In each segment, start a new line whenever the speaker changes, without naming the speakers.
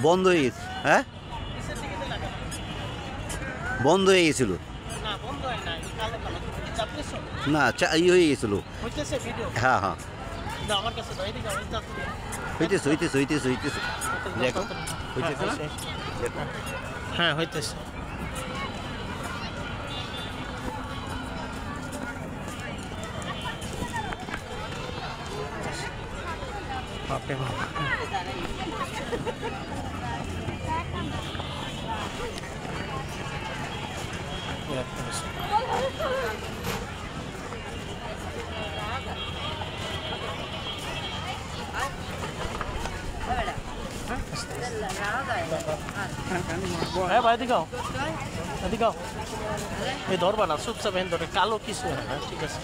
বন্ধ হয়ে গেছে। হ্যাঁ, বন্ধ হয়ে গেছিল না, ই হয়ে গেছিল। হ্যাঁ হ্যাঁ, হইতেছে হইতেছে হইতেছে হইতেছে, দেখো হইতেছে না, দেখো
হ্যাঁ হইতেছে। বাপরে বাপ, হ্যাঁ ভাই এদিকে এদিকে এই ধরবা না, চুপচাপ হেন ধরে, কালো কিছু হয় না, ঠিক আছে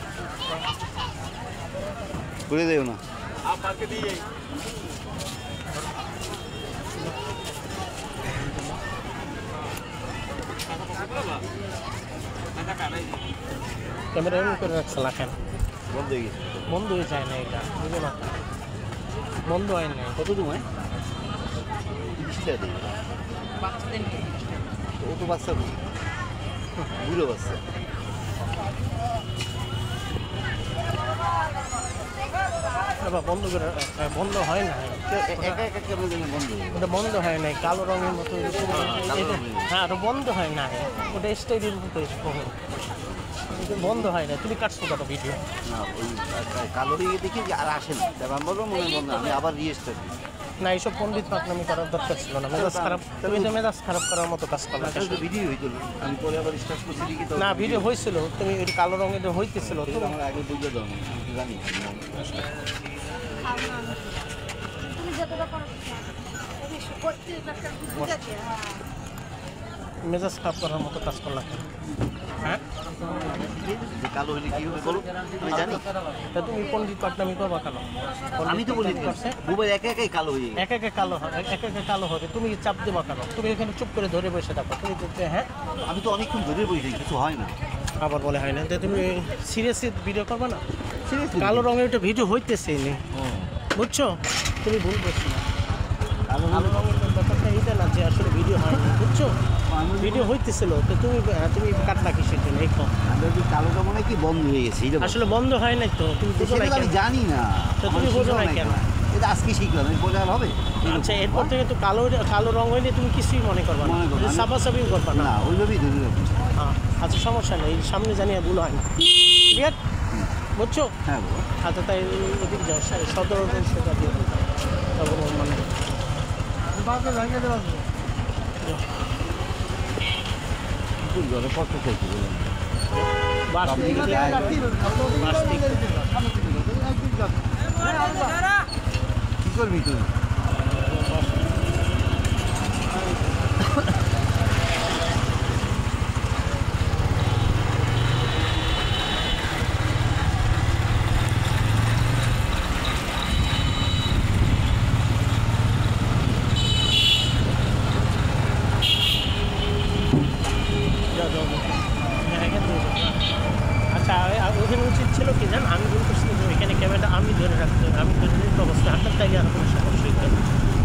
করে দেও না।
ক্যামেরা এমন করে রাখছে লাখেন,
বন্ধ হয়ে গেছে,
বন্ধ হয়ে যায় না এটা, বুঝো না, বন্ধ হয় না।
কত সময় 30 টাকা দেবে, ও তো বাচ্চা বুড়ো বাচ্চা।
বন্ধ করে, বন্ধ হয় না,
একা একা কেমন যেন বন্ধ হয়ে
ওটা বন্ধ হয় না, কালো রঙের মতো, হ্যাঁ ওটা বন্ধ হয় না, ওটা স্টাইলের মতো বন্ধ হয় না। তুমি কাটছো কত ভিডিও
না, ওই কালো দিকে দেখি যে আর আসে না, তারপর আমি বললাম মনে বন্ধ, আমি আবার রিস্টার্ট দিই।
না, এইসব পণ্ডিত পাকনামি করার দরকার ছিল না, মেজাজ খারাপ, তুমি তো মেজাজ খারাপ করার মতো কাজ করলে।
ভিডিও হইছিল, আমি পরে আবার স্টার্ট করছি দেখি তো
না, ভিডিও হয়েছিল, তুমি ওই কালো রঙের হইতেছিল, তুমি
আমার আগে বুঝে দাও, জানি
মেজাজ খারাপ করার মতো কাজ করলাম। হ্যাঁ,
কালো হলে কি হবে বলো, আমি জানি।
তা তুমি পণ্ডিত পাকনামি করবা কেন?
আমি তো বলি দুবাই একা একাই কালো হয়ে
এক একে কালো হবে, এক একে কালো হবে, তুমি চাপ দেবা কেন? তুমি এখানে চুপ করে ধরে বসে থাকো, তুমি বলতে হ্যাঁ
আমি তো অনেকক্ষণ ধরে বসে, কিছু হয় না।
আবার বলে হয় না, তুমি সিরিয়াসলি ভিডিও করবে না, কালো রঙের একটা ভিডিও হইতেছে নি, বুঝছো? তুমি ভুল করছো না, কালো রঙের ব্যাপারটা এইটা না যে আসলে ভিডিও হয়নি, বুঝছো? ভিডিও হইতেছিল, তো তুমি তুমি কাটলা কিসের জন্য? এই
কালোটা মনে হয় কি বন্ধ হয়ে গেছে,
আসলে বন্ধ হয় নাই তো, তুমি বুঝো না,
আমি জানি না,
তো তুমি বোঝো না কেন?
এটা আজকে শিখলাম, আমি বলে আর হবে।
আচ্ছা, এরপর থেকে তো কালো রঙ হইলে তুমি কিছুই মনে করবা না, সাফাসাফিও করবা না।
ওইভাবেই ধরে রাখবো।
হ্যাঁ, আচ্ছা সমস্যা নেই, সামনে জানিয়ে ভুল হয় না, ঠিক আছে, বুঝছো?
হ্যাঁ,
আচ্ছা, তাই ওদিকে যাও, সদর সেটা দিয়ে তখন মানে
কত চাইছি বলুন,
বাস দিক
কি করবি তুই?
আচ্ছা, ওখানে উচিত ছিল কি জান, আমি ভুল করছি, এখানে ক্যামেরাটা আমি ধরে রাখতে, আমি ধরে নিতে অবস্থা হাতের তাইলে আর কোনো সমস্যাই নেই,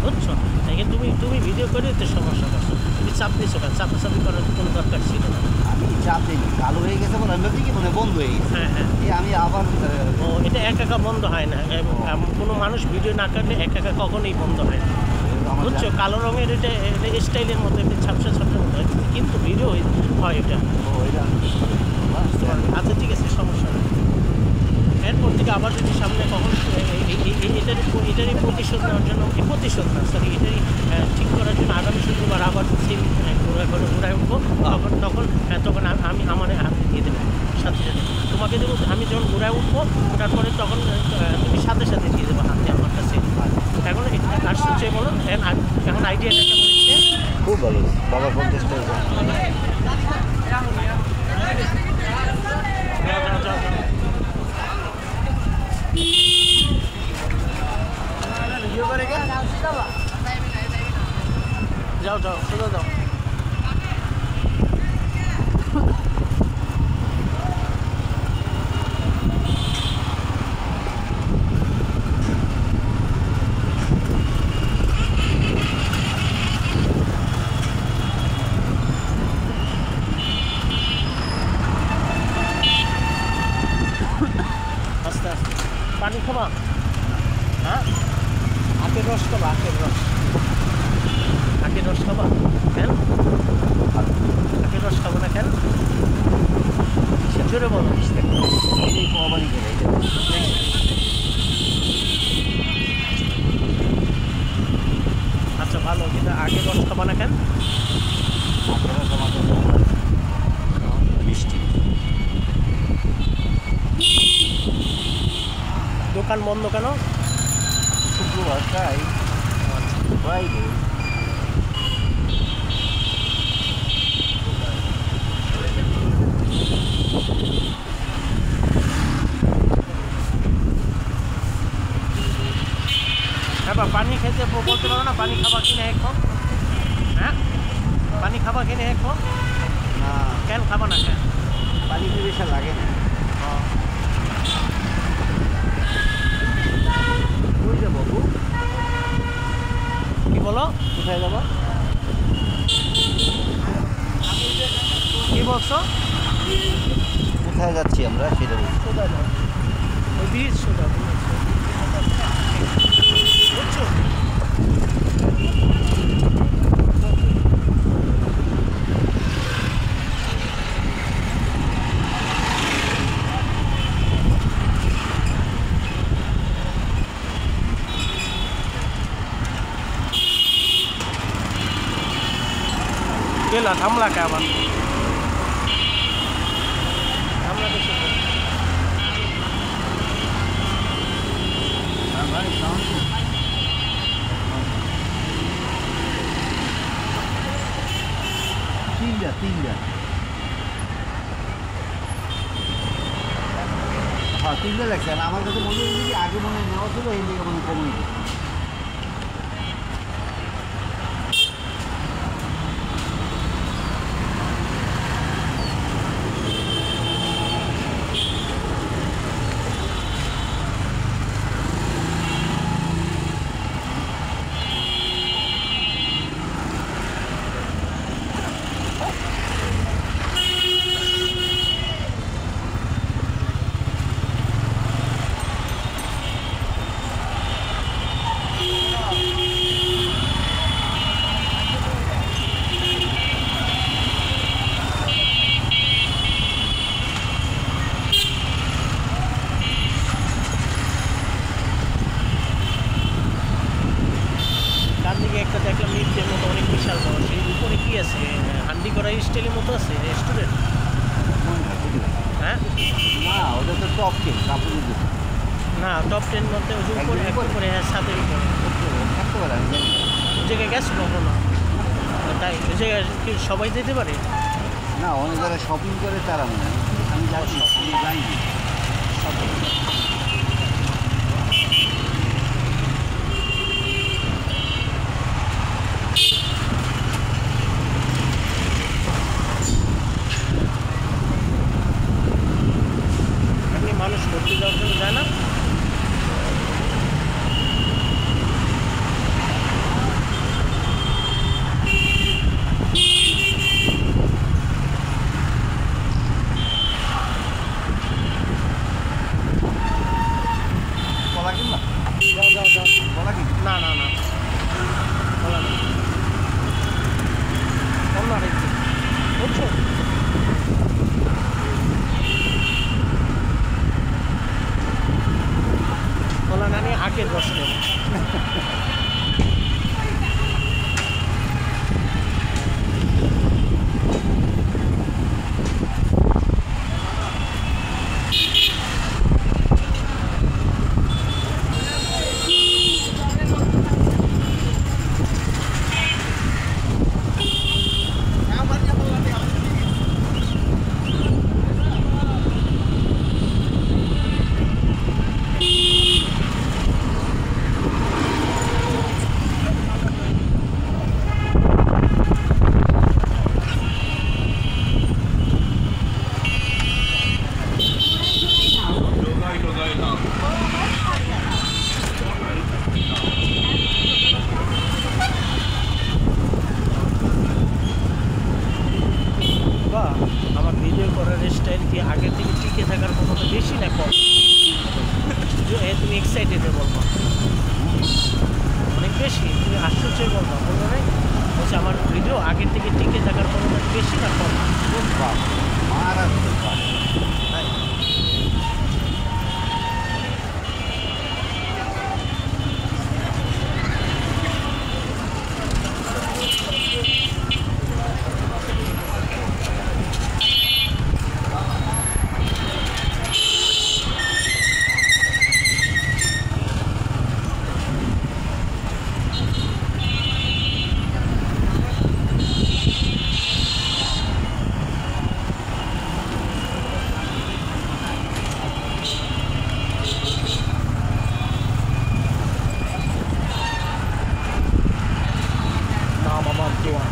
বুঝছো? এখানে তুমি ভিডিও করে তো সমস্যা করছো, তুমি চাপ দিচ্ছো কেন? চাপাচাপি করার কোনো দরকার ছিল না।
আমি চাপ দিই, কালো হয়ে গেছে বলে আমি ভাবছি কি মানে বন্ধ হয়ে গেছে।
হ্যাঁ হ্যাঁ,
আমি আবার
ও এটা একা বন্ধ হয় না, কোনো মানুষ ভিডিও না কাটলে একা কখনোই বন্ধ হয় না, বুঝছো? কালো রঙের এটা স্টাইলের মতো, একটু ছাপসা ছাপসার মতো হয়, কিন্তু ভিডিও হয় এটা। আচ্ছা ঠিক আছে, সমস্যা নেই। এরপর থেকে আবার যদি সামনে কখন এটারই প্রতিশোধ নেওয়ার জন্য, প্রতিশোধ না সরি, এটারই ঠিক করার জন্য আগামী শুক্রবার আবার সেম ঘোরায় উঠবো, তখন আমি আমার হাতে দিয়ে দেবো, সাথে সাথে তোমাকে দেবো। আমি যখন ঘোরায় উঠবো, ওঠার পরে তখন তুমি সাথে সাথে দিয়ে দেবো হাতে আমার কাছে। এখন আসছে চেয়ে বলো, এখন আইডিয়াটা কেমন হচ্ছে?
খুব ভালো, বাবা 50 টাকা।
যাও সোজা যাও। না কেন?
বৃষ্টি
দোকান বন্ধ কেন?
শুক্রবার তাই ফ্রাইডে।
হ্যাঁ, পানি খেতে বলতে পারো না? পানি খাবার কিনে এখন? হ্যাঁ, পানি খাবার কিনে এখন?
না
কেন খাবা না কেন?
পানি বেশি লাগে না। কই যাবো বাবু?
কি বলো?
কোথায় যাবো?
কি বলছো?
কোথায় যাচ্ছি আমরা সেটা বলছি।
কোথায় যাও? ওই বীজ সোজা বুঝছো? गेला थांबला काय आवाज? थांबला कशी?
তিনটা হ্যাঁ তিনটা লাগছে। আর আমার কাছে মনে হয়েছে কি আগে মনে হয় নেওয়া ছিল, এই দিকে মনে কমে গেছে।
একটা দেখলাম নিচের মতো অনেক বিশাল বড়, সেই উপরে কি আছে? হান্ডি করা স্টাইলের মতো আছে রেস্টুরেন্ট? হ্যাঁ
না ওটা তো টপ টেন কাপড়ের দোকান।
না, টপ 10 মধ্যে ওই উপরে উপরে হ্যাঁ ছাদের উপরে
থাকতে পারে আমি জানি না।
ওই জায়গায় গেছো কখনো? তাই ওই জায়গায় কি সবাই যেতে পারে?
না অনেক যারা শপিং করে তারা মনে হয়। আমি যাচ্ছি আমি যাইনি।
এমনি মানুষ ঘুরতে যাওয়ার জন্য যায় না?
কলা কিনবা?
যাও
কলা কিন।
না বলা না অন্য আরেকটি বুঝছো? কলা না নিয়ে আখের রস নেব। আমার ভিডিও করার স্টাইল কি আগের থেকে টিকে থাকার ক্ষমতা বেশি না কম? তুমি এক্সাইটেডে বলবো অনেক বেশি, তুমি আশ্চর্য বলবো নাই? বলছে আমার ভিডিও আগের থেকে টিকে থাকার ক্ষমতা বেশি না কম? দোয়া।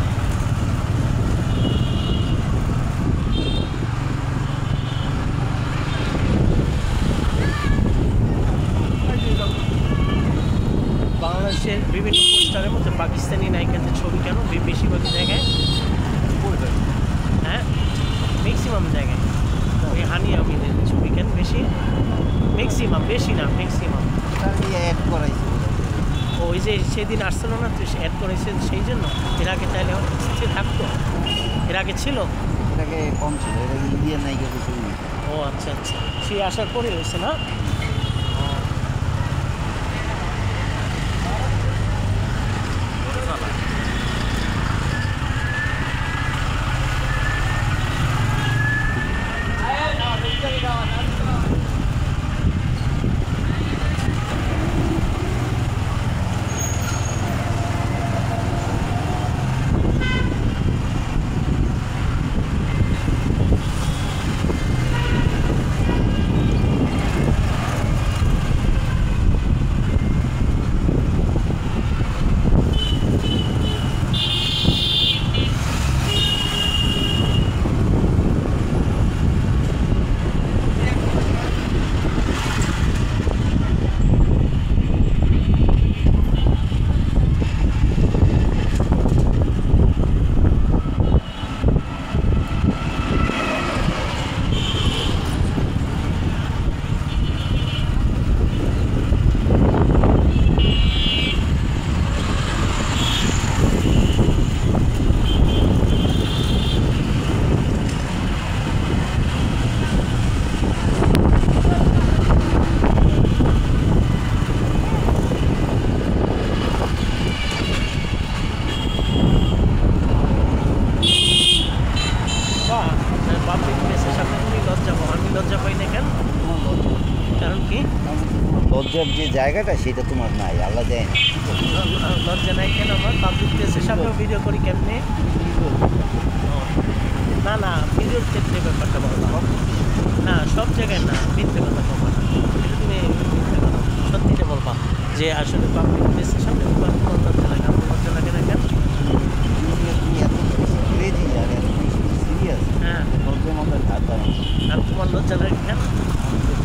বাংলাদেশের বিভিন্ন পোস্টারের মধ্যে পাকিস্তানি নায়িকাদের ছবি কেন বেশিরভাগ জায়গায়? হ্যাঁ, ম্যাক্সিমাম জায়গায় ওই হানি আমিনের ছবি কেন বেশি? ম্যাক্সিমাম, বেশি না, ম্যাক্সিমাম।
অ্যাড করাইছে
ওই যে সেদিন আসছিল না, তুই অ্যাড করেছে সেই জন্য। এর আগে তাহলে সে থাকতো, এর আগে ছিল,
এর আগে কম ছিল, এর আগে ইন্ডিয়ান নায়িকা ছবি।
ও আচ্ছা আচ্ছা, সে আসার পরে হয়েছে না?
লজ্জার যে জায়গাটা সেটা তোমার নাই, আল্লাহ দেয় না।
লজ্জা নাই কেন? আমার পাবলিক প্লেসের সামনেও ভিডিও করি কেমনে? না না, ভিডিওর ক্ষেত্রে ব্যাপারটা বললাম না, সব জায়গায় না, মিথ্যে কথা বলবা না, এটা তুমি মিথ্যে কথা সত্যিটা বলবা যে আসলে পাবলিক প্লেসের সামনে তোমার কোনো লজ্জা লাগে। আমার লজ্জা লাগে না কেন?
তুমি এত ক্রেজি আর এত সিরিয়াস,
হ্যাঁ,
লজ্জার মধ্যে থাকতে হবে।
আর তোমার লজ্জা লাগে কেন?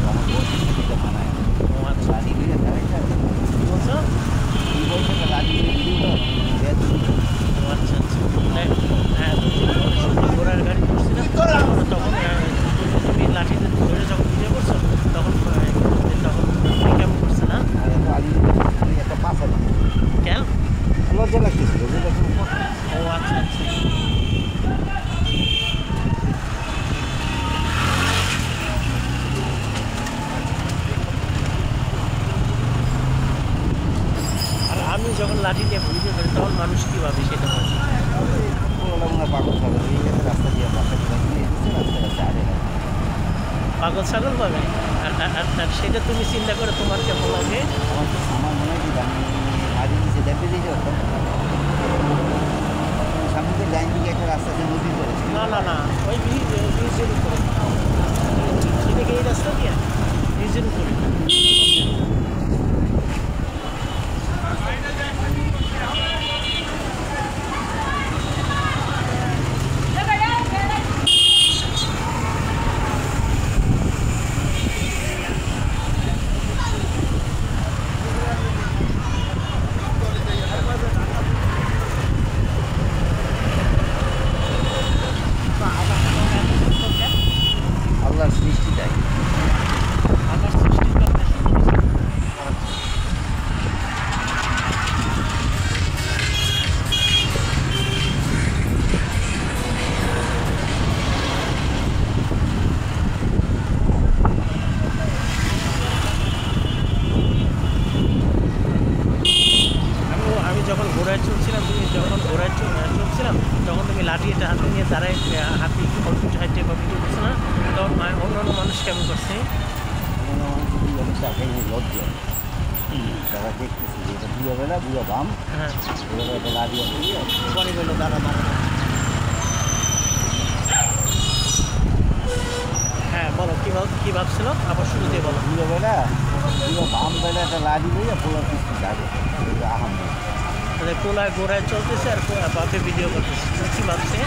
আমার বয়সটা মানায়।
ও আচ্ছা,
রাজি হয়ে দেখা
কি বলছো?
এই বয়সটা রাজি হয়ে
ও আচ্ছা আচ্ছা, হ্যাঁ, ঘোড়ার গাড়ি করছিলাম তখন তুমি লাঠিতে ধরে যখন ভিডিও করছো তখন তখন তুমি কেমন করছে না?
এত পাশা
কেন
লজ্জা লাগতেছিল?
ও আচ্ছা আচ্ছা, আর আমি যখন লাঠি দিয়ে ভিডিও করি তখন মানুষ কী ভাবে সেটা বলছি।
পাগল ছাগল এই রাস্তা দিয়ে বাসা
পাগল ছাগল পাবে, আর সেটা তুমি চিন্তা করে তোমার কেমন লাগে?
আমার মনে হয় কি আমি মাঝে নিচে দেখতে দিয়ে যাবো সামনে তো ডাইন দিকে একটা রাস্তা আছে নদী করেছে।
না না না, ওই ব্রিজের উপরে সেটাকে এই রাস্তা দিয়ে ব্রিজের উপরে।
আল্লাহর সৃষ্টিটাই
আকাশ সৃষ্টির কারণে আমি যখন ঘোড়ায় চলছিলাম, তুমি যখন ঘোড়ায় চলছিলাম তখন তুমি লাঠি এটা হাতে নিয়ে দাঁড়ায় হাতি কম্পিউটার হাইটে কম্পিউটার করছে না, তখন অন্যান্য মানুষ কেমন করছে?
লজ্জা তারা দেখতেছি যে এটা বুড়ো বেলা বুড়ো বাম,
হ্যাঁ,
এটা লাড়িয়ে পরে বেলা দাঁড়া দাঁড়া।
হ্যাঁ বলো কী ভাবছিল, আবার শুরু দিয়ে বলো।
বুড়ো বেলা বুড়ো বাম বেলা একটা লাড়ি লইয়া পোলার পিছনে যাবে আহাম।
ও কোলায় গোড়ায় চলতেছে আর বাপে ভিডিও করতেছে কি ভাবছে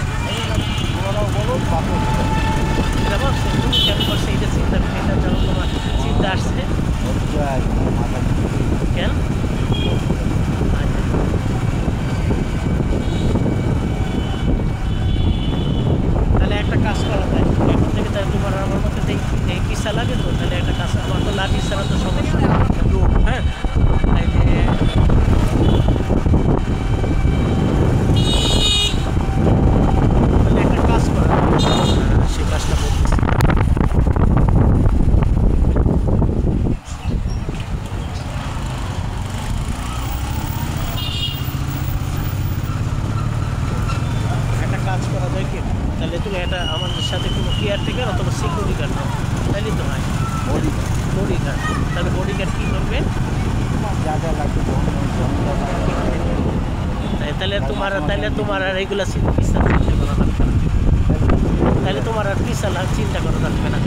ওরাও বলো বাপও
এটা ভাবছে তুমি কেন করছে এইটা চিন্তা যখন তোমার চিন্তা আসছে
মাথা
কেন তাহলে একটা কাজ করা যায় এখন থেকে তাহলে তোমার আমার মধ্যে এই কিসা লাগে তো তাহলে একটা কাজ আমার তো লাঠি ছাড়া তো সমস্যা হ্যাঁ তাহলে একটা কাজ করা সে কাজটা করতেছে কাজ করা যায় কি তাহলে তুমি এটা আমাদের সাথে কোনো কেয়ারটেকার অথবা সিকিউরিটি গার্ড নাও তাহলেই তো হয় বডি গার্ড তাহলে বডি গার্ড কী করবে
যা যা লাগবে
তাহলে তোমার আর এগুলো চিন্তা করা লাগবে না তাহলে তোমার আর পিসা চিন্তা করা লাগবে না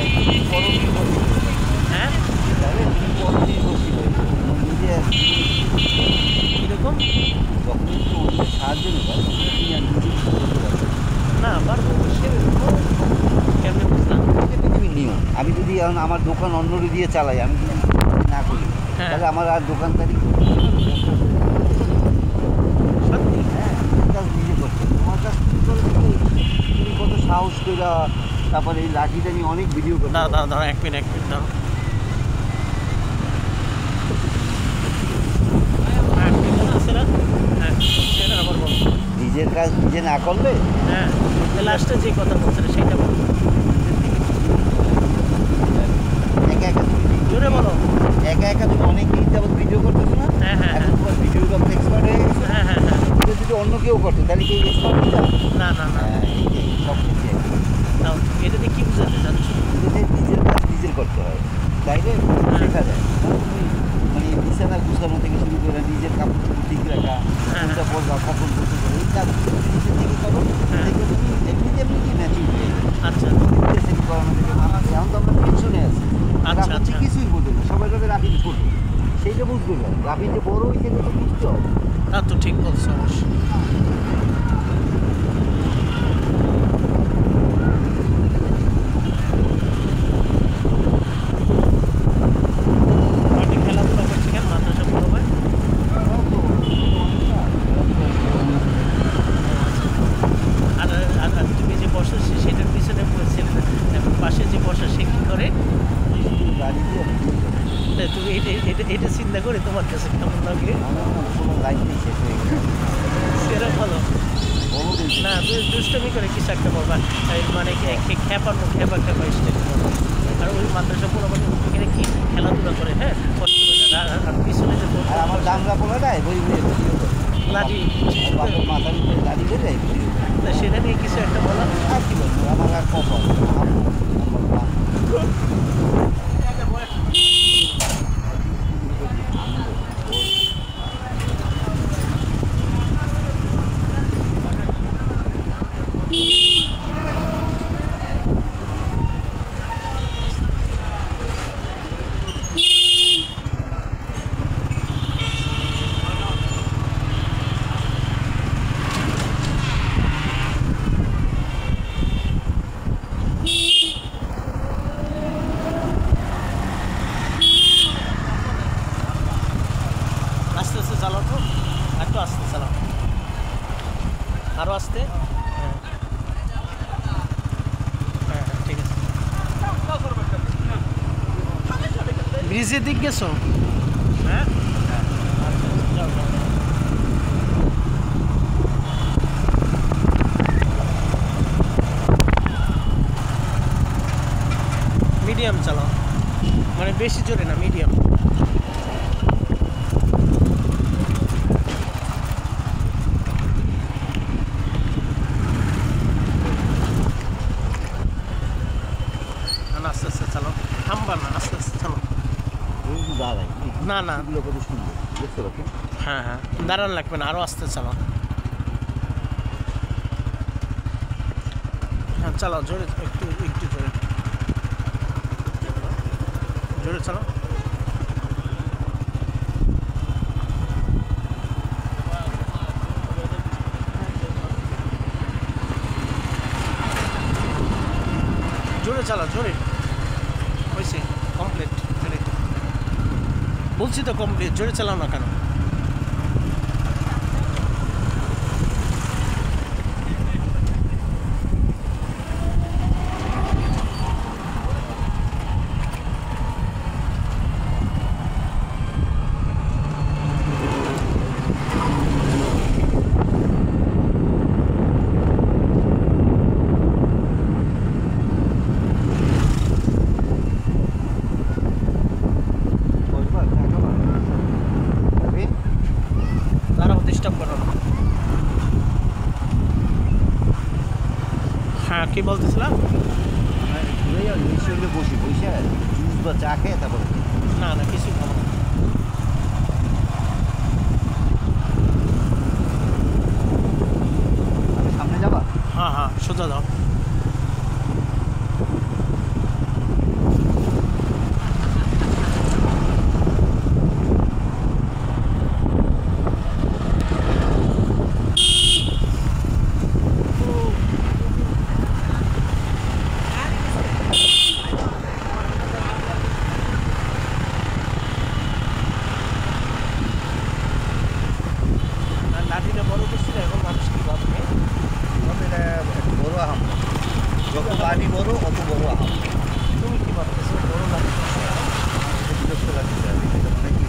হ্যাঁ কীরকম
সাহায্য
না পারবো কেমনি বুঝলাম
পৃথিবীর নিয়ম আমি যদি আমার দোকান অন্য দিয়ে চালাই আমি যদি না করি তাহলে আমার আর দোকানদারি
সত্যি
কাজ নিজে করতে তোমার কাছ থেকে করে তুমি কত সাহস করে তারপরে এই লাঠিটা নিয়ে অনেক ভিডিও করতে
দাঁড়া এক মিনিট দাঁড়ো আবার বলো
নিজের কাজ নিজে না করলে
হ্যাঁ লাস্টে যে কথা বলছে সেইটা বলো
একা একা
জোরে বলো
একা একা তুমি অনেক দিন যাবত ভিডিও করতেছো না এখন তোমার ভিডিও যখন এক্সপার্ট হয়ে গেছে যদি অন্য কেউ করতো তাহলে কি এক্সপার্ট হয়ে যাবে
না
সব কিছু
এটা দিয়ে কী বুঝাতে চাচ্ছ
নিজের কাজ নিজের করতে হয় তাইলে শেখা যায় মানে বিছানা গুছানো থেকে শুরু করে নিজের কাপড় ঠিক রাখা কোনটা পরবা কখন করতে করে এই কাজগুলো নিজের থেকে করো দেখবে তুমি এমনি ম্যাচিং হয়ে যাবে
আচ্ছা
সেটি করানো থেকে মানাবে এখন তো আমরা টেনশনে আছি রাফিন কিছুই বোঝে না সবাই ভাবে রাফিন ছোট সেইটা বুঝবে না রাফিন যে বড় হয়েছে তো বুঝতে হবে
তা তো ঠিক বলছো অবশ্যই খেলাধুলা করছে কেন মাদ্রাসা বড় ভাই আর তুমি যে বসো সেটার পিছনে এখন পাশে যে বসা সে কী করে তুমি এটা চিন্তা করে তোমার কাছে কেমন লাগে সেটা বলো না তুমি দুষ্টমি করে কিছু একটা বলবা মানে খেপা স্টেট আর ওই মাদ্রাসা পুরো মানে এখানে কি খেলাধুলা করে হ্যাঁ আর পিছনে যে
আমার দামরা পোলা দেয় বই
লাঠি
মাথার উপরে গাড়ি বেড়ে
সেটা নিয়ে কিছু একটা বলা
আর কি বলবো আমার আর কপাল
চালাও তো একটু আস্তে চালাও আরও আস্তে হ্যাঁ ঠিক আছে ব্রিজের দিক গেছো হ্যাঁ মিডিয়াম চালাও মানে বেশি জোরে না মিডিয়াম আস্তে আস্তে চালাও থামবা না আস্তে আস্তে চালাও না না হ্যাঁ হ্যাঁ দাঁড়ান লাগবে না আরও আস্তে চালাও হ্যাঁ চালাও জোরে একটু জোরে জোরে চালাও জোরে চালাও, জোরে। হয়েছে, কমপ্লিট, জোরে। বলছি তো কমপ্লিট, জোরে চালাও না কেন? ডিস্টার্ব করো না। হ্যাঁ, কি বলতেছিলাম?
বসি বসে জুস বা চা খেয়ে তারপরে
না না, কিছু খাবো না।
সামনে যাবা?
হ্যাঁ হ্যাঁ, সোজা দাও। লাঠিটা বড় করছিল, এখন মানুষ কি ভাববে?
এটা একটা বড় আহাম, যত লাঠি বড় অত বড় আহাম।
তুমি কি ভাবতেছো বড় লাঠি?
বিরক্ত লাগছে আর এটা মানে কি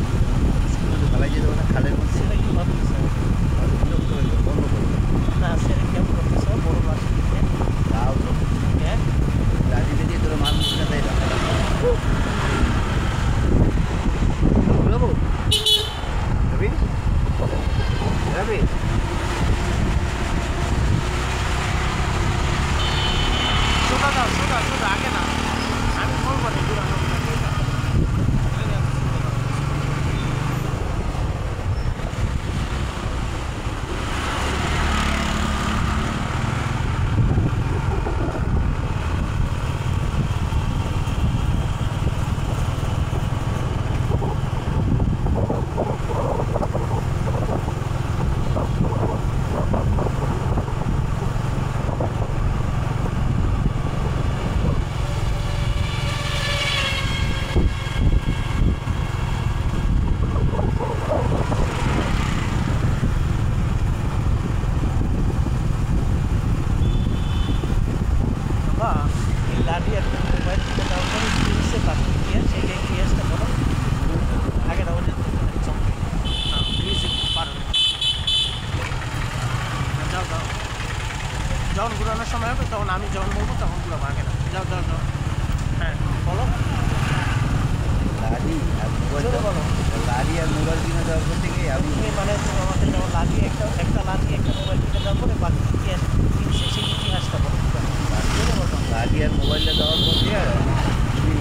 স্কুলে ফেলাই যেতে পারে খালের মধ্যে,
সেটা কি ভাবতেছো?
বিরক্ত হয়ে যাবে, বন্ধ করবে।
না, সেটা কেমন করতেছো বড় লাঠি দিয়ে?
তাও তো
হ্যাঁ,
লাঠি দিয়ে তোরা মানুষ না তাই না বুঝাবো রবি রবি
সোজা দাও, সোজা সোজা, আগে না। আমি বলবো না ঘুরানো। লাঠি আর মোবাইল থেকে দেওয়ার পরে জিনিসে পাঠিয়ে দিয়ে সেই ইতিহাসটা বলো। আগে না ওদের মিউজিক পারো। যাও যাও, যখন ঘুরানোর সময় হবে তখন আমি যখন বলবো তখন ঘুরাবো, আগে না। যাও যাও যাও। হ্যাঁ বলো।
লাঠি আর মোবাইল,
বলো।
লাঠি আর মোবাইল কিনে দেওয়ার পর থেকে আমি
তুমি মানে তুমি আমাদের যেমন লাঠি একটা লাঠি একটা মোবাইল কিনে দেওয়ার পরে বাকি ইতিহাস জিনিসের সেই ইতিহাসটা বলো।
লাঠি আর মোবাইলটা দেওয়ার পর দিয়ে তুমি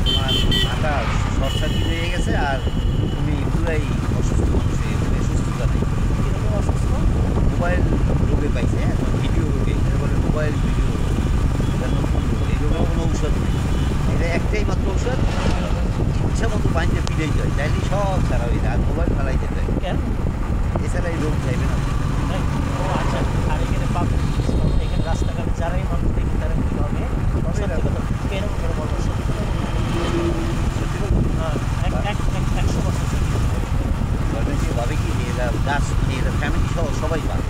তোমার মাথা শর্ট সার্কিট হয়ে গেছে আর তুমি পুরাই অসুস্থ মানুষ হয়ে গেছে, সুস্থতা নেই।
কীরকম অসুস্থ?
মোবাইল রোগে পাইছে, ভিডিও রোগে, এটা বলে মোবাইল ভিডিও রোগ, এটা নতুন রোগ, এই রোগের কোনো ঔষধ নেই। এটা একটাই মাত্র ঔষধ, ইচ্ছা মতো পানিতে পিড়েই যায়, তাইলে সব সারা হয়ে যায়, আর মোবাইল ফেলাই যেতে হয়।
কেন?
এছাড়া এই রোগ চাইবে না।
ও আচ্ছা। আর এখানে পাবলিক এখানে রাস্তাঘাটে যারাই মানুষ দেখি তারা কি হবে? সত্যি কথা এরকম করে বলবো, সত্যি কথা। হ্যাঁ, 100% সত্যি।
ভাবে কি যে এরা গাছ এরা ফ্যামিলি সহ সবাই পাবে,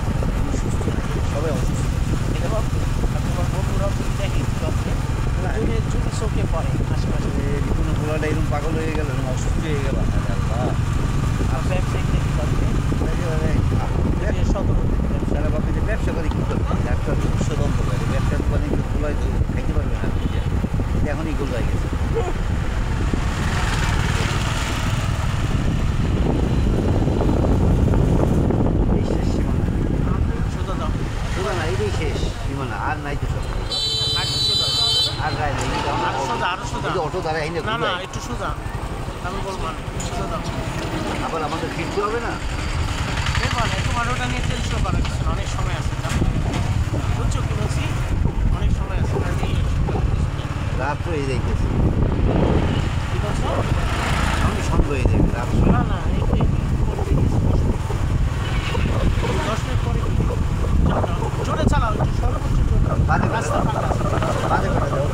সুস্থ নাই, সবাই অসুস্থ।
এটা ভাবছি আর তোমার বন্ধুরাও যদি দেখে ভাবছে যদি চোখে পড়ে আশেপাশে
কোনো পোলাটা এরকম পাগল হয়ে গেল, অসুস্থ হয়ে গেল,
আর ব্যবসায়িক দেখি ভাবছে সতর্ক
তারা ভাবে যে ব্যবসা করে কী করবে, ব্যবসা উৎসদন্ত করে, ব্যবসার দোকানে খোলায় তো খাইতে পারবে না, এখনই গোল হয়ে গেছে। এই শেষ সীমানা,
সোজা দাও।
সীমানা এটাই শেষ সীমানা, আর নাই তো সব,
আর সোজা
আর রায় নাই।
আরো সোজা, আরো সোজা।
অটো দ্বারা এই
না না, একটু সোজা, আমি বলবো না, সোজা দাও।
আবার আমাদের ফিরতে হবে না।
দেখো না, তোমার ওটা নিয়ে টেনশন করার কিছু না, অনেক সময় আছে। বুঝছো কি বলছি? অনেক সময় আছে।
রাত হয়ে যাইতেছে,
কি বলছো?
আমি সন্দেহ হয়ে যাবে রাত।
না না, এই করে দিয়েছি 10 মিনিট পরে। জোরে চালাও, একটু সর্বোচ্চ জোরে।
বাজে
রাস্তা ফাঁকা আছে।
বাজে করে দাও।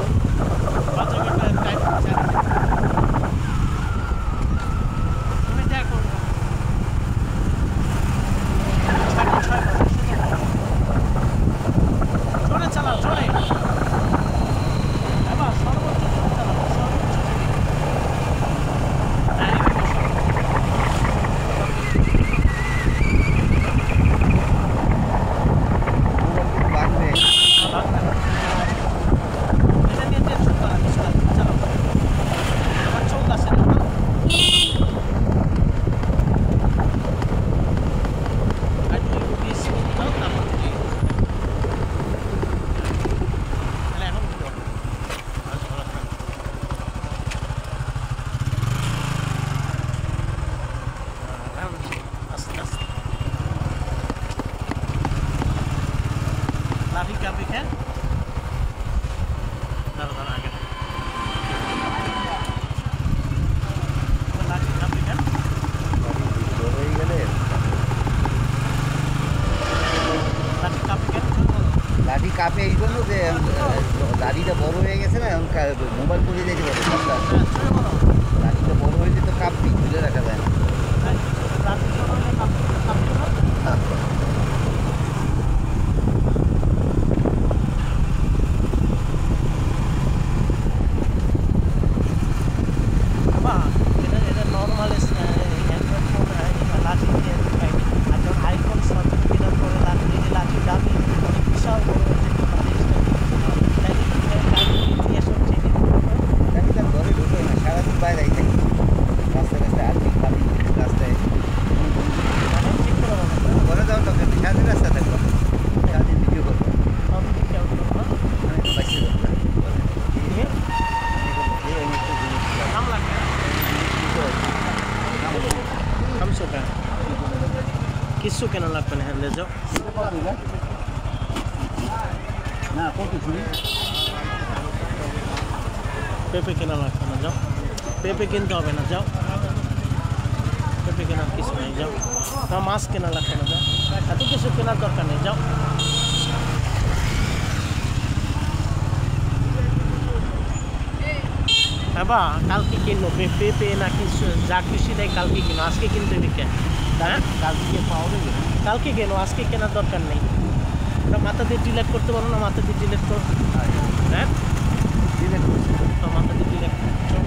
লাঠি কাঁপে খেয়ে দাঁড়া দাঁড়া আগে লাঠি কাঁপে খেয়ে
হয়ে গেলে
লাঠি কাঁপে খেয়ে
লাঠি কাঁপে এই জন্য যে লাঠিটা বড় হয়ে গেছে না, এখন মোবাইল করে যেতে পারে সবটা। লাঠিটা বড় হয়েছে তো কাঁপবি, তুলে রাখা যায় না।
এটা নর্মাল অ্যান্ড্রয়েড ফোন লাঠি দিয়ে আর যখন আইফোন 17 কেনার পরে লাঠি দামি অনেক বিশাল বড় হয়েছে
লাঠিটা ঘরে ঢুকে না, সারাদিন বাইরেই থাকি, রাস্তায় রাস্তায় আর্মি খাবি, রাস্তায়
ঠিক করে বলো
ঘরে যাওয়ার দরকার নেই, সারাদিন রাস্তায় থাকবো, সারাদিন ভিডিও করবো, বাইসে
নাম লাগবে খামছো কেন কিছু কেন লাগবে না হ্যান্ডে যাও
না কত শুনি
পেঁপে কেনা লাগবে না যাও পেঁপে কিনতে হবে না যাও পেঁপে কেনার কিছু নেই যাও না মাছ কেনা লাগবে না যাও এত কিছু কেনার দরকার নেই যাও হ্যাঁ বা কালকে কিনবো পেঁপে নাকি যা খুশি দেয় কালকে কিনো আজকে কিনতে হবে কেন হ্যাঁ
কালকে পাওয়া যাবে
কালকে কেন আজকে কেনার দরকার নেই ওটা মাথা দিয়ে ডিলেট করতে পারো না মাথা দিয়ে ডিলেট করো হ্যাঁ তো মাথা দিয়ে ডিলেট করছো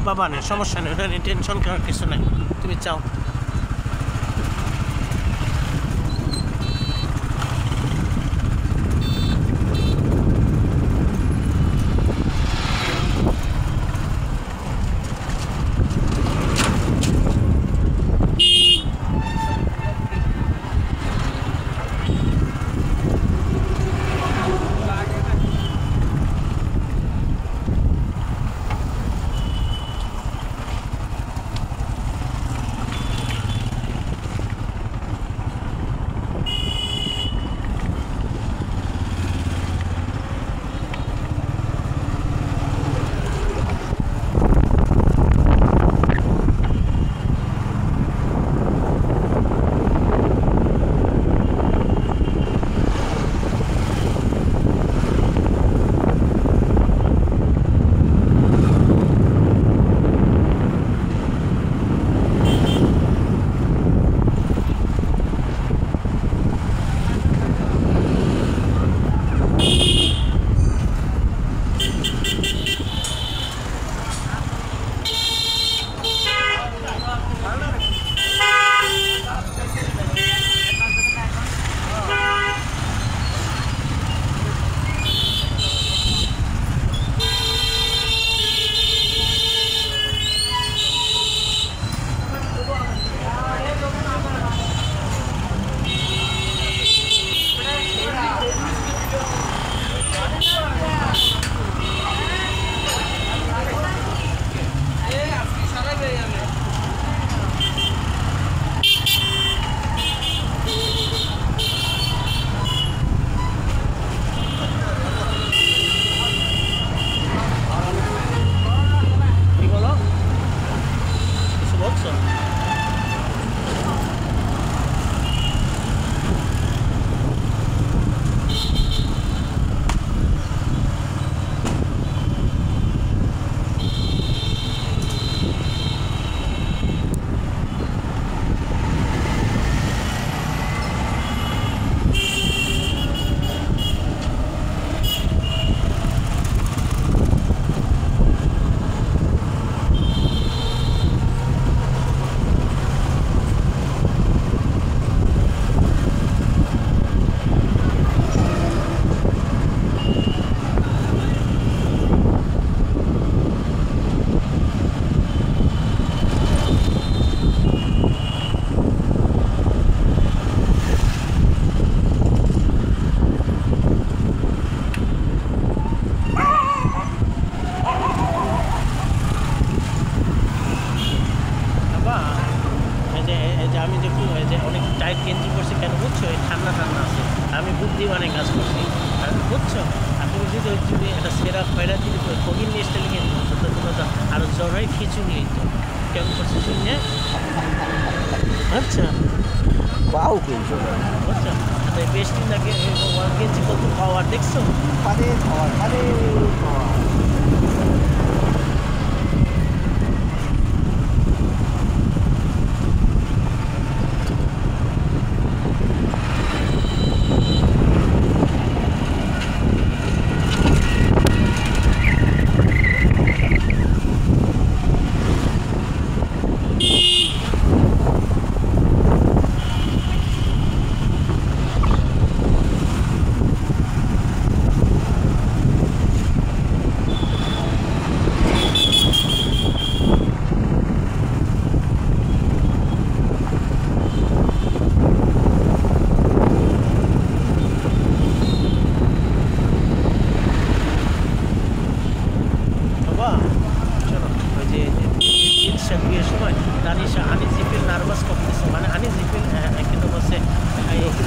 বাবা নেই, সমস্যা নেই, ওটা নিয়ে টেনশন করার কিছু নেই। তুমি চাও টাইট গেঞ্জি করছি কেন বুঝছো? এই ঠান্ডা ঠান্ডা আছে, আমি বুদ্ধিমানে কাজ করছি আর বুঝছো। আর তুমি যদি একটা সেরা খয়রা যদি কবির নিয়ে স্টাইল কিন্তু তো তোমরা তো আরও জড়াই খিচুড়ি তো কেমন করছে শুনে। আচ্ছা
পাও কিন্তু
আচ্ছা বেশ দিন আগে গেঞ্জি কত পাওয়ার দেখছো?
পারে খাওয়ার পারে খাওয়ার
বিয়ের সময় তানিশা আনিজিফিল নার্ভাস করতেছে, মানে আনিজিফিল কিন্তু বলছে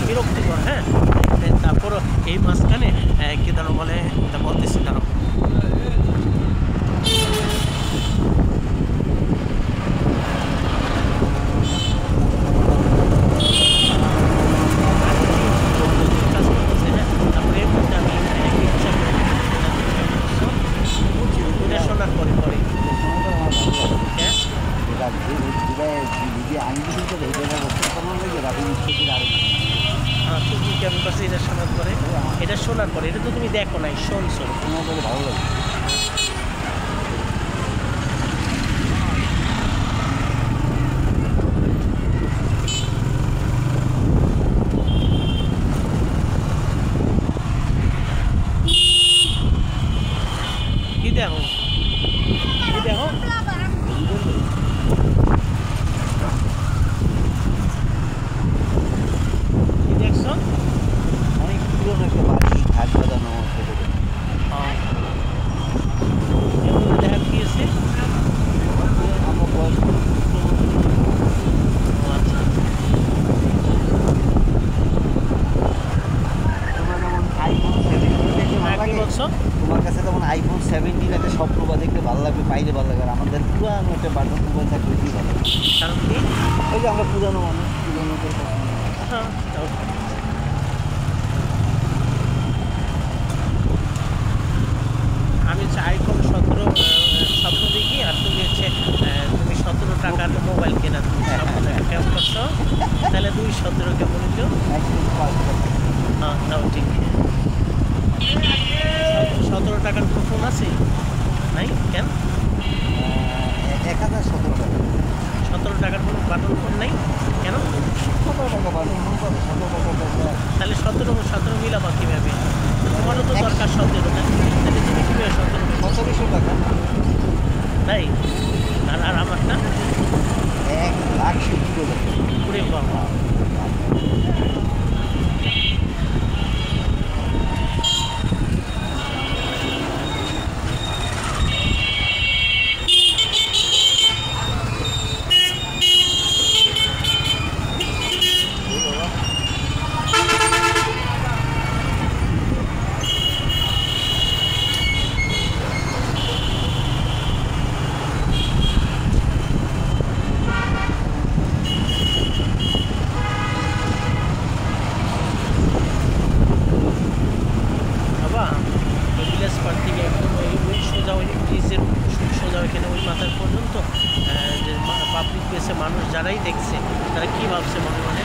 বিরক্তিকর। হ্যাঁ তারপরও এই মাঝখানে কি ধরো বলে বলতেছি ধরো শোনার পরে পরে এটা শোনার পরে এটা শোনার পরে এটা তো তুমি দেখো নাই, শোনছো,
ভালো লাগে। একটা বাটন মোবাইল থাকলে কি ভালো।
কারণ কি
ওই যে আমরা পুরানো মানুষ, পুরানো করে পছন্দ।
হ্যাঁ তাও ঠিক। আমি চাই কোনো 17 স্বপ্ন দেখি আর তুমি হচ্ছে তুমি 17 টাকার মোবাইল কেনা তুমি স্বপ্নটাকে ক্যাশ করছো তাহলে 2-17 কেমন হইতো? হ্যাঁ তাও ঠিক। 17 টাকার কোনো ফোন আছে নাই কেন?
1017 টাকা।
17 টাকার কোনো বাটন ফোন নাই কেন?
17 টাকা বাটন ফোন পাবে, 17 টাকা।
তাহলে 17 মিলাবা কীভাবে? তোমারও তো দরকার 17 টাকা, তাহলে তুমি কীভাবে
1700 টাকা।
তাই আর আমারটা
1,70,000 টাকা।
পুরে বাবা। পাবলিক প্লেসে মানুষ যারাই দেখছে তারা কি ভাবছে মনে মনে?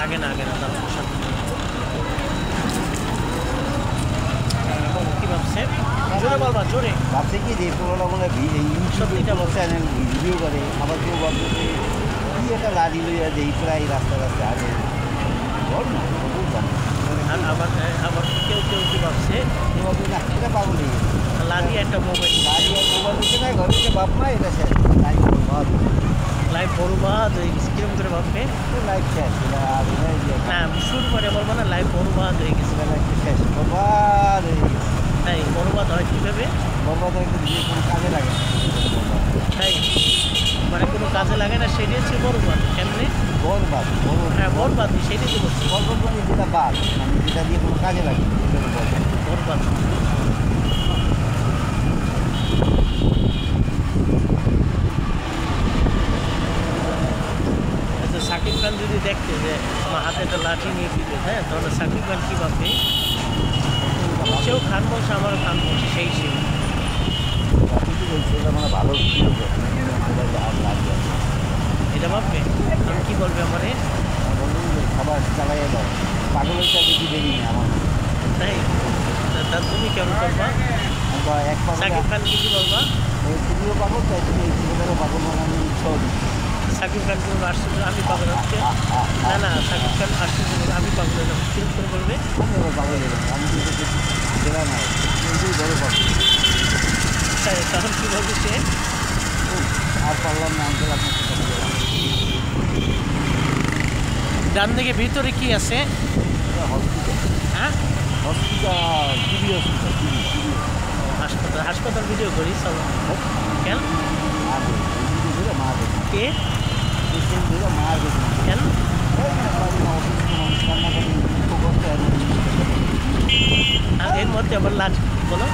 আগে না তার কি ভাবছে? জোরে বলবা, জোরে।
ভাবছে কি যে পুরোনো মনে ইউটিউব চ্যানেল ভিডিও করে, আবার কেউ ভাবছে যে কি একটা লাড়ি লইয়া যে এই প্রায় রাস্তায় আগে বল না বুঝলাম।
আবার কেউ কি ভাবছে
না এটা পাবো নেই
লাড়ি একটা মোবাইল
দিতে না ঘরে যে বাপ মা এটা শেষ
লাইভ বরবাদ হয়ে গেছে। কিরকম করে ভাববে
লাইফ শেষ আর
না শুরু করে বলবো না লাইভ বরবাদ হয়ে গেছে,
লাইফ শেষ বরবাদ হয়ে গেছে।
তাই বরবাদ হয় কীভাবে?
বরবাদ হয়ে গেছে কোনো কাজে লাগে
তাই মানে কোনো কাজে লাগে না, সেটাই হচ্ছে বরবাদ। কেমনি
বরবাদ?
হ্যাঁ বরবাদ, সেটাই তো বলছি।
বরবাদ মানে যেটা বাদ, মানে যেটা দিয়ে কোনো কাজে লাগে
বরবাদ। সাকিব খান যদি দেখতে যে আমার হাতে একটা লাঠি নিয়ে ফিরে, হ্যাঁ তাহলে সাকিব খান কী ভাববে? সেও খান বলছে, আমারও খান বলছে, সেই
মানে ভালো
এটা ভাববে। আমি কী বলবে আমারে?
খাবার চালাই দাও, পাগলের চাকরি কি দেরি নেই আমার।
তাই তা তুমি কেমন করবা? সাকিব খান কি বলবা?
তুমিও পাগল, তাই তুমি এই ছেলেদেরও পাগল মানে আমি উৎসাহ দিচ্ছি।
সাকিব খান কোনো আসছে আমি পাগল হচ্ছে না সাকিব খান আসছে আমি পাগল হলাম, কিরকম করে বলবে?
আমি এবার পাগল হলাম, আমি কিন্তু জেলা নয় কিন্তু বড় পাগল।
তাই তখন কী বলবে সে?
আর পারলাম না আঙ্কেল আপনার সাথে।
ডান দিকে ভিতরে কি আছে?
হসপিটাল।
হ্যাঁ
হসপিটাল, টিভি
হাসপাতাল। হাসপাতাল ভিডিও করি সব কেন? কে কেন? এর মধ্যে আবার লাজ বলো।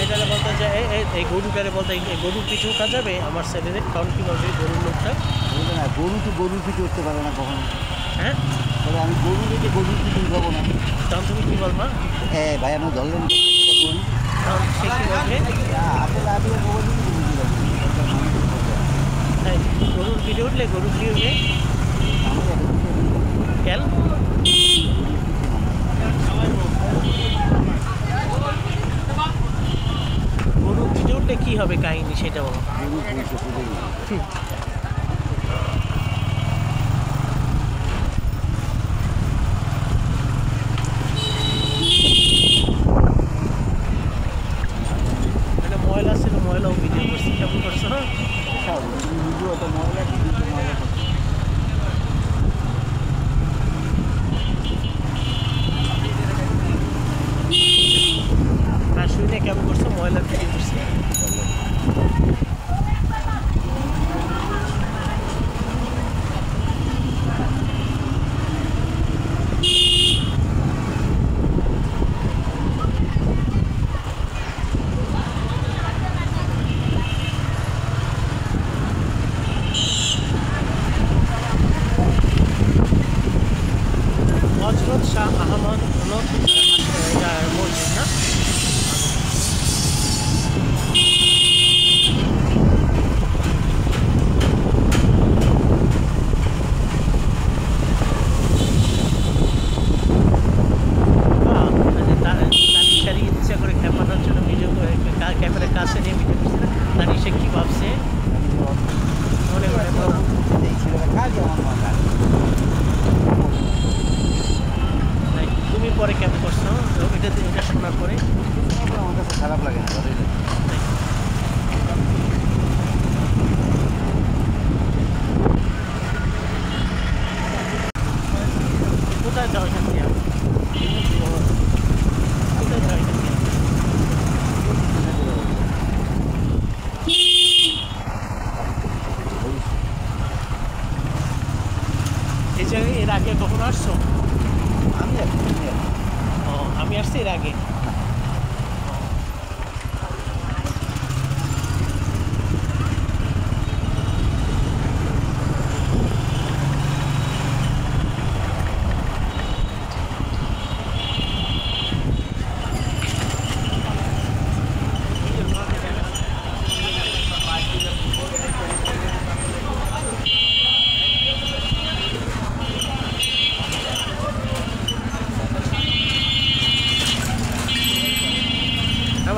এটা বলতে যে এই গরুটারে বলতে এই গরুর পিছু উঠা যাবে আমার ছেলেদের, কারণ কী বলবে গরুর লোকটা?
না গরু তো গরুর পিছু উঠতে পারে না কখনো।
হ্যাঁ
তবে আমি গরু রেখে গরুর পিছু উঠাবো না।
তখন তুমি কী বলবা?
হ্যাঁ ভাই আমি ধরলেন গরু,
তখন সে কী বলবে? হ্যাঁ গরুর পিঠে উঠলে গরু কী উঠবে? কেন? গরুর পিঠে উঠলে কী হবে কাহিনী সেটা বলো। ময়লা ছিল, ময়লাও ভিডিও করছি, কেমন করছো?
স্বাভাবিক তুমি নিজেও তো ময়লা কিন্তু ময়লা করছো
আর শুনে কেমন করছো ময়লা ভিডিও করছে হযরত শাহ আহমদ মসজিদ না ইচ্ছা করে খেপানোর জন্য ভিডিও করে ক্যামেরার কাছে নিয়ে ভিডিও করছে না তার সে কী ভাবছে মনে মনে
এই ছেলেটা কাজে আমার মজা
তুমি পরে কেমন করছো এটা শোনার পরে
আমার কাছে খারাপ লাগে না ভালোই লাগে
কোথায় যাও এখান থেকে কোথায় যাও এখান থেকে এই জায়গায় এর আগে কখনো আসছো ও আমি আসছি এর আগে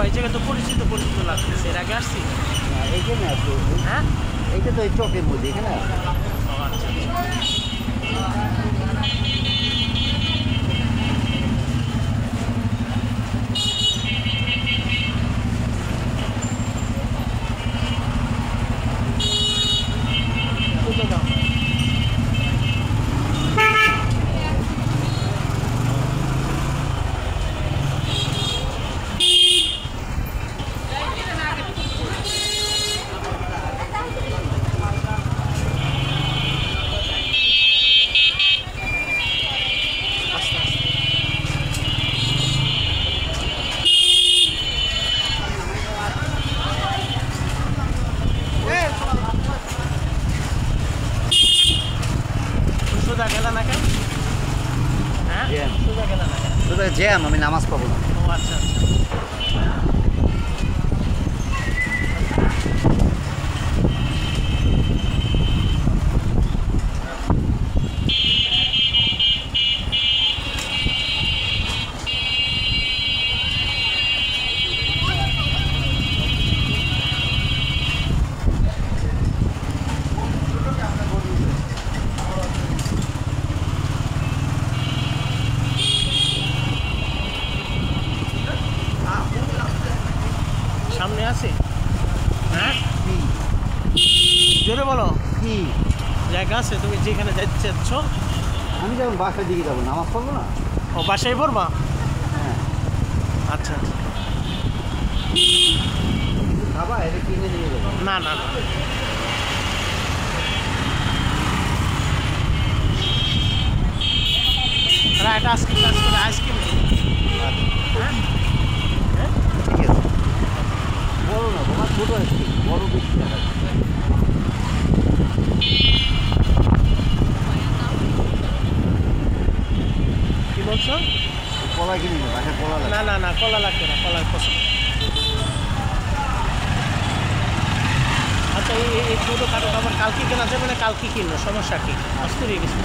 এই জায়গা তো পরিচিত লাগতেছে এর আগে আসছি
এইখানে আছে
হ্যাঁ
এইটা তো এই চকের মধ্যে এখানে আছে
ও আচ্ছা কোথায় যাও সোজা গেলা না কেন হ্যাঁ
জ্যাম
সোজা গেলা না কেন
তো জ্যাম আমি নামাজ পাবো না
ও আচ্ছা আচ্ছা সামনে আছে হ্যাঁ জোরে বলো
কি
জায়গা আছে তুমি যেখানে যাইতে চাচ্ছ
আমি যখন বাসার দিকে যাবো নামাজ পড়বো না
ও বাসায় পড়বা
হ্যাঁ
আচ্ছা আচ্ছা
খাবা এটা কিনে নিয়ে যাবো
না না না এটা আইসক্রিম হ্যাঁ হ্যাঁ
ঠিক আছে বড় না বাবা ছোটো আছে বড় বেশি টাকা
কি বলছো
কলা কিনে নেবো বাসায় কলা লাগে
না না না কলা লাগবে না কলার পছন্দ আচ্ছা এই ছোটো খাটো খাবার কালকে কেনা যাবে না কালকে কিনলো সমস্যা কি অস্থির হয়ে গেছে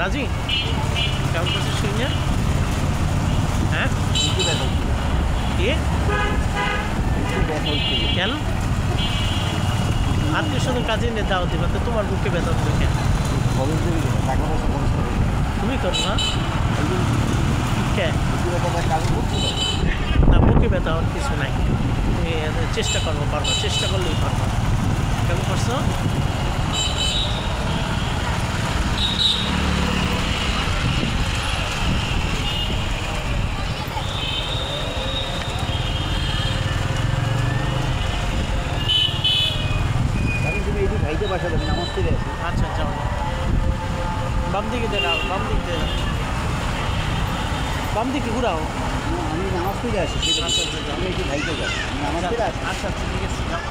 রাজি কেমন করছে শুনে? হ্যাঁ
একটু ব্যথা হচ্ছে,
কে
একটু ব্যথা হচ্ছে।
কেন আত্মীয় স্বজন কাজে নিয়ে দাওয়াত দিবা তো তোমার বুকে ব্যথা হবে কেন?
খরচ দেবে কেন? টাকা পয়সা খরচ করে
তুমি করো না
এই জন্য
কে?
একটু ব্যথাটা কাজ করছে না।
না বুকে ব্যথা হওয়ার কিছু নাই, তুমি চেষ্টা করবো, পারবো, চেষ্টা করলেই পারবো। কেমন করছো?
কারণ তুমি এই ভাইকে বাসা দেবে নামাজ থেকে আসি।
আচ্ছা যাও, বাম দিকে দেখাও, বাম দিক দিয়ে বাম দিকে ঘুরাও।
আমি নামাজ থেকে আসি,
আচ্ছা আচ্ছা যাও,
আমি এই ভাইকে যাই, আমি নামাজ থেকে আসি।
আচ্ছা আচ্ছা ঠিক আছে যাও।